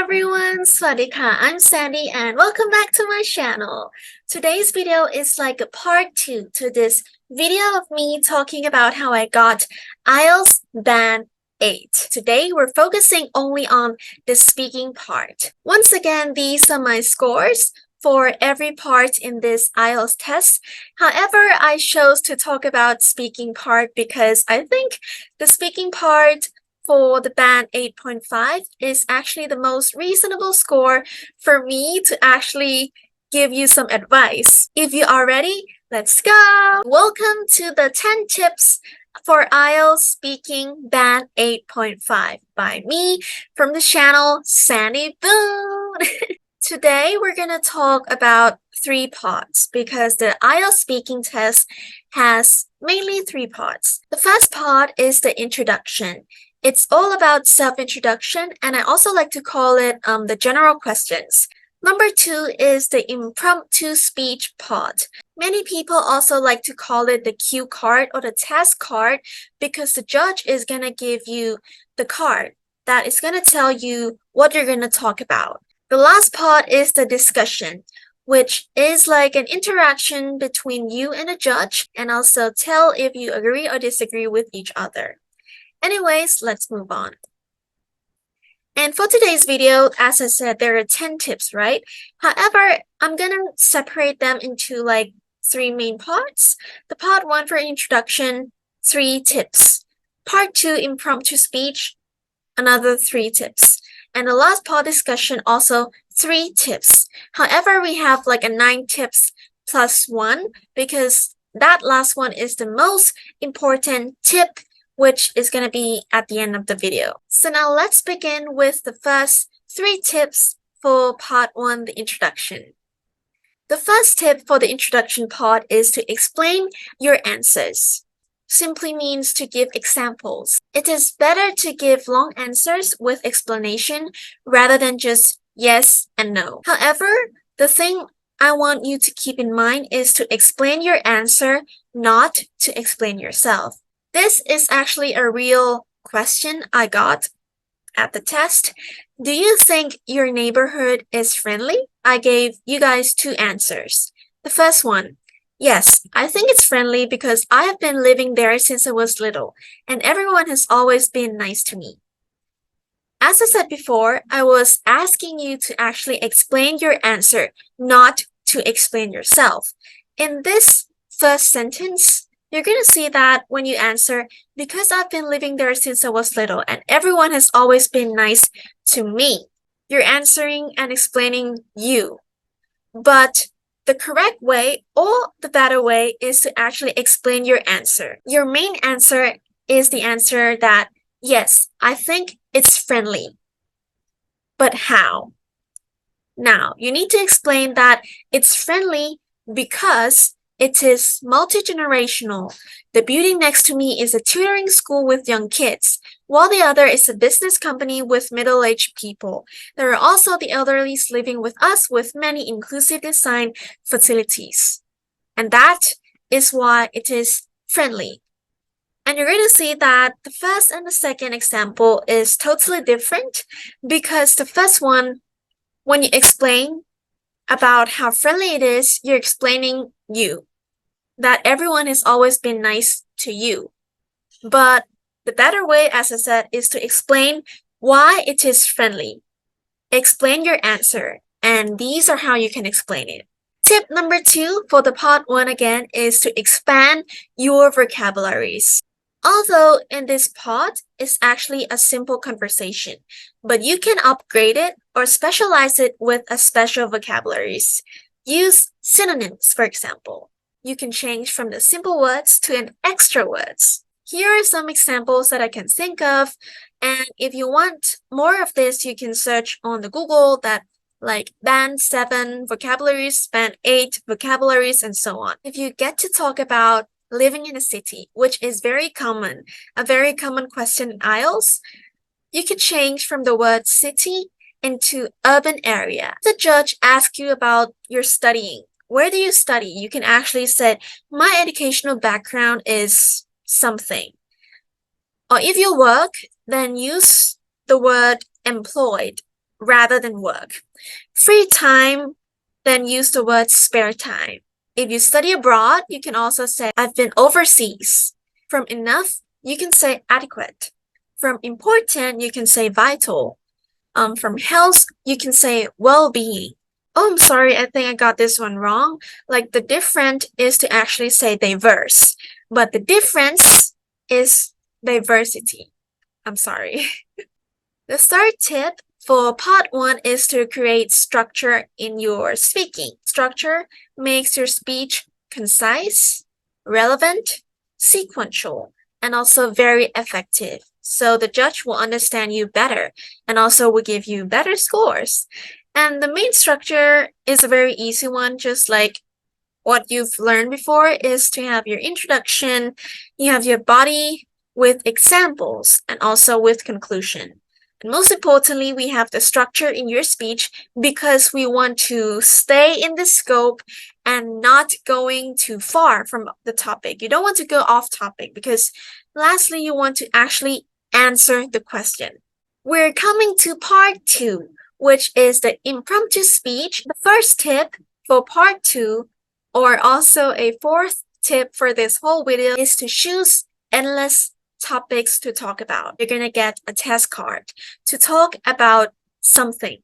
everyone, สวัสดีค่ะ I'm Sandy and welcome back to my channel. Today's video is like a part 2 to this video of me talking about how I got IELTS Band 8. Today we're focusing only on the speaking part. Once again, these are my scores for every part in this IELTS test. However, I chose to talk about speaking part because I think the speaking part for the band 8.5 is actually the most reasonable score for me to actually give you some advice. If you are ready, let's go! Welcome to the 10 tips for IELTS Speaking Band 8.5 by me from the channel Sandy Boone. Today we're gonna talk about 3 parts because the IELTS speaking test has mainly 3 parts. The first part is the introduction. It's all about self-introduction, and I also like to call it the general questions. Number 2 is the impromptu speech part. Many people also like to call it the cue card or the test card because the judge is going to give you the card that is going to tell you what you're going to talk about. The last part is the discussion, which is like an interaction between you and a judge, and also tell if you agree or disagree with each other. Anyways, let's move on. And for today's video, as I said, there are 10 tips, right? However, I'm gonna separate them into like 3 main parts. The part 1 for introduction, 3 tips. Part 2, impromptu speech, another 3 tips. And the last part discussion, also 3 tips. However, we have like a 9 tips plus 1 because that last one is the most important tip, which is going to be at the end of the video. So now let's begin with the first 3 tips for part 1, the introduction. The first tip for the introduction part is to explain your answers. Simply means to give examples. It is better to give long answers with explanation rather than just yes and no. However, the thing I want you to keep in mind is to explain your answer, not to explain yourself. This is actually a real question I got at the test. Do you think your neighborhood is friendly? I gave you guys 2 answers. The first one, yes, I think it's friendly because I have been living there since I was little, and everyone has always been nice to me. As I said before, I was asking you to actually explain your answer, not to explain yourself. In this first sentence, you're going to see that when you answer, because I've been living there since I was little and everyone has always been nice to me. You're answering and explaining you. But the correct way or the better way is to actually explain your answer. Your main answer is the answer that, yes, I think it's friendly. But how? Now, you need to explain that it's friendly because it is multi-generational. The building next to me is a tutoring school with young kids, while the other is a business company with middle-aged people. There are also the elderly living with us with many inclusive design facilities. And that is why it is friendly. And you're going to see that the first and the second example is totally different because the first one, when you explain about how friendly it is, you're explaining you, that everyone has always been nice to you. But the better way, as I said, is to explain why it is friendly. Explain your answer, and these are how you can explain it. Tip number 2 for the part 1 again is to expand your vocabularies. Although in this part, it's actually a simple conversation, but you can upgrade it or specialize it with a special vocabularies. Use synonyms, for example. You can change from the simple words to an extra words. Here are some examples that I can think of, and if you want more of this, you can search on the Google that like band 7 vocabularies, band 8 vocabularies, and so on. If you get to talk about living in a city, which is a very common question in IELTS, you could change from the word city into urban area. The judge asks you about your studying. Where do you study? You can actually say, my educational background is something. Or if you work, then use the word employed. rather than work. Free time, then use the word spare time. If you study abroad, you can also say, I've been overseas. From enough, you can say adequate. From important, you can say vital. From health, you can say well-being. Oh, I'm sorry, I think I got this one wrong. Like the different is to actually say diverse, but the difference is diversity. I'm sorry. The third tip for part 1 is to create structure in your speaking. Structure makes your speech concise, relevant, sequential, and also very effective. So the judge will understand you better and also will give you better scores. And the main structure is a very easy one, just like what you've learned before, is to have your introduction, you have your body with examples, and also with conclusion. And most importantly, we have the structure in your speech because we want to stay in the scope and not going too far from the topic. You don't want to go off topic because lastly, you want to actually answer the question. We're coming to part 2, which is the impromptu speech. The first tip for part 2, or also a fourth tip for this whole video, is to choose endless topics to talk about. You're gonna get a test card to talk about something.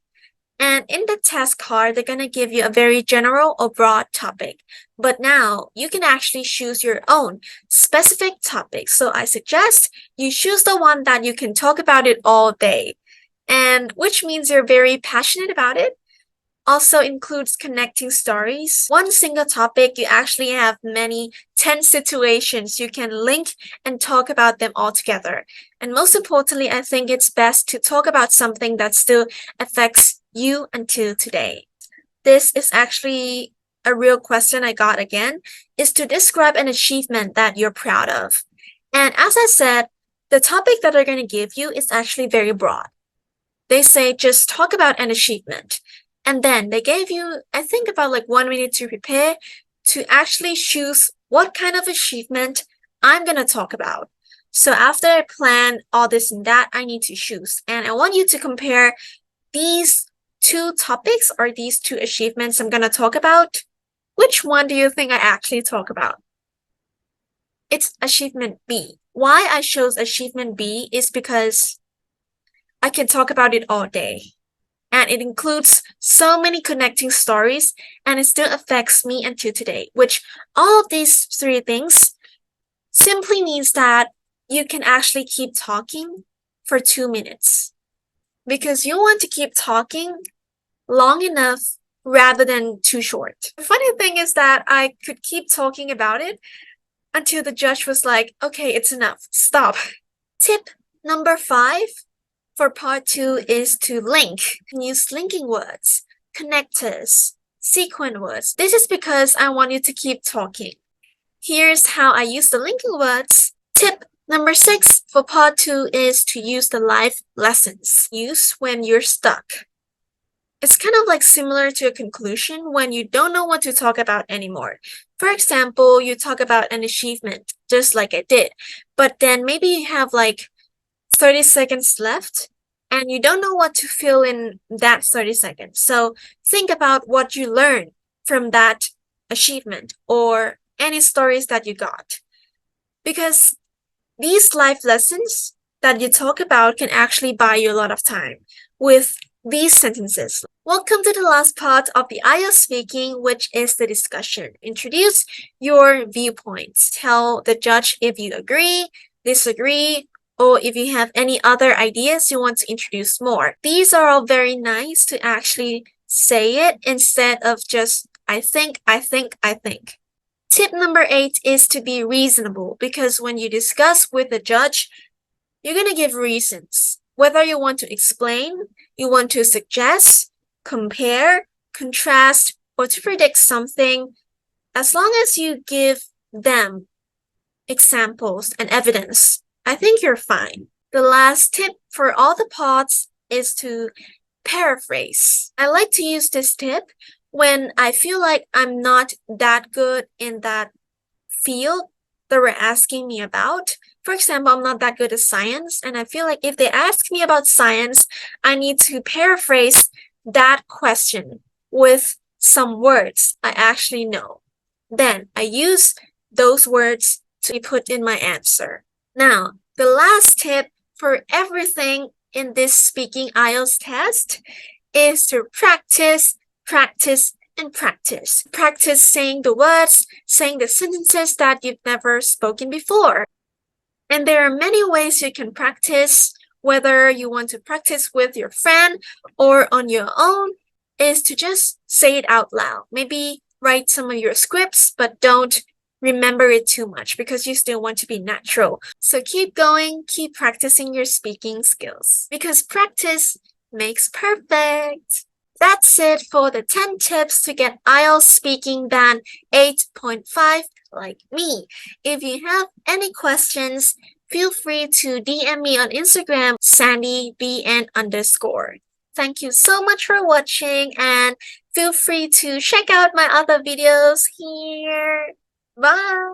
And in the test card, they're gonna give you a very general or broad topic. But now you can actually choose your own specific topic. So I suggest you choose the one that you can talk about it all day, and which means you're very passionate about it. Also includes connecting stories. One single topic, you actually have many 10 situations you can link and talk about them all together. And most importantly, I think it's best to talk about something that still affects you until today. This is actually a real question I got again, is to describe an achievement that you're proud of. And as I said, the topic that they're going to give you is actually very broad. They say just talk about an achievement. And then they gave you, I think, about like 1 minute to prepare to actually choose what kind of achievement I'm going to talk about. So after I plan all this and that, I need to choose. And I want you to compare these 2 topics or these 2 achievements I'm going to talk about. Which one do you think I actually talk about? It's achievement B. Why I chose achievement B is because I can talk about it all day. And it includes so many connecting stories, and it still affects me until today, which all of these 3 things simply means that you can actually keep talking for 2 minutes because you want to keep talking long enough rather than too short. The funny thing is that I could keep talking about it until the judge was like, okay, it's enough, stop. Tip number 5 for part 2 is to link. Use linking words, connectors, sequent words. This is because I want you to keep talking. Here's how I use the linking words. Tip number 6 for part 2 is to use the life lessons. Use when you're stuck. It's kind of like similar to a conclusion when you don't know what to talk about anymore. For example, you talk about an achievement, just like I did, but then maybe you have like 30 seconds left and you don't know what to fill in that 30 seconds. So think about what you learned from that achievement or any stories that you got. Because these life lessons that you talk about can actually buy you a lot of time with these sentences. Welcome to the last part of the IELTS speaking, which is the discussion. Introduce your viewpoints. Tell the judge if you agree, disagree, or if you have any other ideas you want to introduce more. These are all very nice to actually say it instead of just I think. Tip number 8 is to be reasonable, because when you discuss with the judge, you're going to give reasons. Whether you want to explain, you want to suggest, compare, contrast, or to predict something, as long as you give them examples and evidence, I think you're fine. The last tip for all the parts is to paraphrase. I like to use this tip when I feel like I'm not that good in that field that we're asking me about, For example, I'm not that good at science, and I feel like if they ask me about science, I need to paraphrase that question with some words I actually know. Then I use those words to put in my answer. Now, the last tip for everything in this speaking IELTS test is to practice, practice, and practice. Practice saying the words, saying the sentences that you've never spoken before. And there are many ways you can practice, whether you want to practice with your friend or on your own, is to just say it out loud. Maybe write some of your scripts, but don't remember it too much because you still want to be natural. So keep going, keep practicing your speaking skills because practice makes perfect. That's it for the 10 tips to get IELTS Speaking Band 8.5 like me. If you have any questions, feel free to DM me on Instagram, sandybn_. Thank you so much for watching and feel free to check out my other videos here. Bye!